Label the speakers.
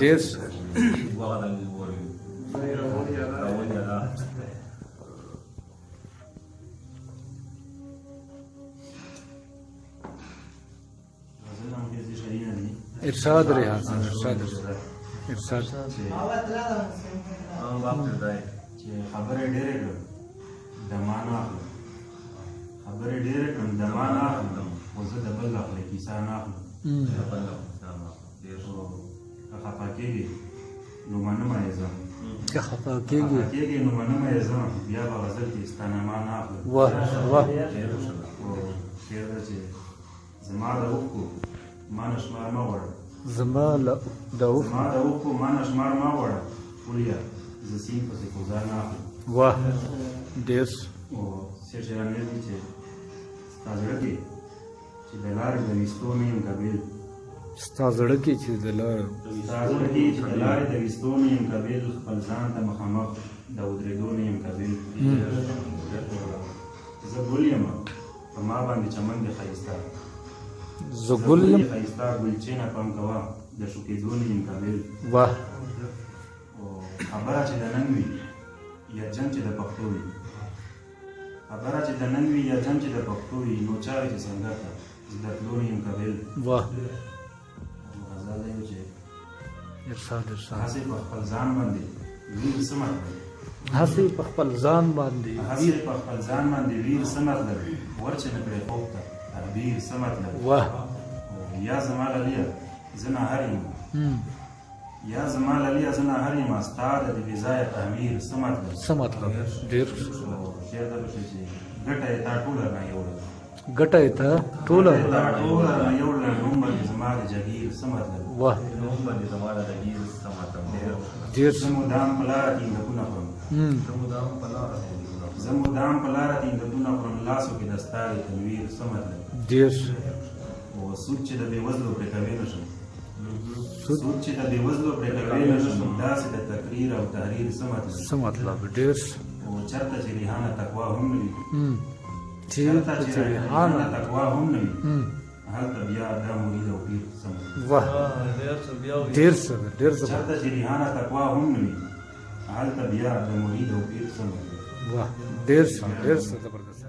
Speaker 1: ډېر ارشاد ریاض ارشاد
Speaker 2: خبرې ډېرې کړم دمانه اخلم خبرې ډېرې کړم دمانه اخلم خو زه د بل اخلي کیسه نه اخلم که خفه کېږي نو منمه یې ځم
Speaker 1: که خفه کېږي
Speaker 2: نو منمه یې ځم بیا به غزل کې ستا نامه نه اخلم
Speaker 1: واه واه
Speaker 2: شعر ده چې زما د اوښکو ما نه شمار مه غواړه
Speaker 1: زما د
Speaker 2: اوښکو ما نه شمار مه غواړه ولیا زه سیند پسې ګزار نه اخلم
Speaker 1: واه ډېر
Speaker 2: سیر شعران دې دي چې ستا زړه کې چې د لارې د ویستو نه یم قبیل
Speaker 1: ستا زړه کې چې د لارې
Speaker 2: د ویستو نه یم قبیل خپل ځان ته مخامخ د ودرېدو نه یم قبیل زه ګل یم په ما باندې چمن دې ښایسته
Speaker 1: زه ګل یم
Speaker 2: ښایسته ګلچې نه پام کوه د شوکېدو نه یم قبیل
Speaker 1: واه
Speaker 2: خبره چې د نن وي یا جنګ چې د پښتو وي خبره چې د نن وي یا جنګ چې د پښتو وي نو چارې چې سنګر ته زه د تلو نه یم قبیل
Speaker 1: واه
Speaker 2: غزل دی چې
Speaker 1: ارشاد
Speaker 2: هسې په خپل ځان باندې ویر څه مطلب
Speaker 1: هسې په خپل ځان باندې
Speaker 2: ویر څه مطلب ورچې نه کړې خوب ته تدبیر څه مطلب
Speaker 1: واه
Speaker 2: یا زما للیه زه ناهر یم یا زما للیه زه ناهر یم ستا د دې ځایه تعمیر څه مطلب
Speaker 1: ډېر
Speaker 2: شعر دا پکې چې ګټه یې تا ټوله نه یوړه
Speaker 1: ګټه یې ته ټوله
Speaker 2: نه یوړه نوم باندې زما د جګیر څه مطلب
Speaker 1: واه ډېر
Speaker 2: زه مدام په لاره ټینګښتونه خورم زه مدام په لاره ټینګښتونه خورم لاسو کې د ستارې تنویر څه مطلب
Speaker 1: ډېر
Speaker 2: سود چې د بېوزلو پرې کوی نه شم سود چې د بېوزلو پرې کوی نه شم داسې د تقریر او تحریر څه
Speaker 1: مطلب ډېر
Speaker 2: چېرته چې ریحانه تقوا هم نه وي
Speaker 1: چېرته چې ریحانه
Speaker 2: تقوا هم نه وي هلته بیا دا مرید او پیر څه مطلب
Speaker 1: واه ډېر څه
Speaker 2: چېرته چې ریحانه تقوا هم نه وي هلته بیا د مرید او پیر څه مطلب
Speaker 1: واه ډېر څه زبردست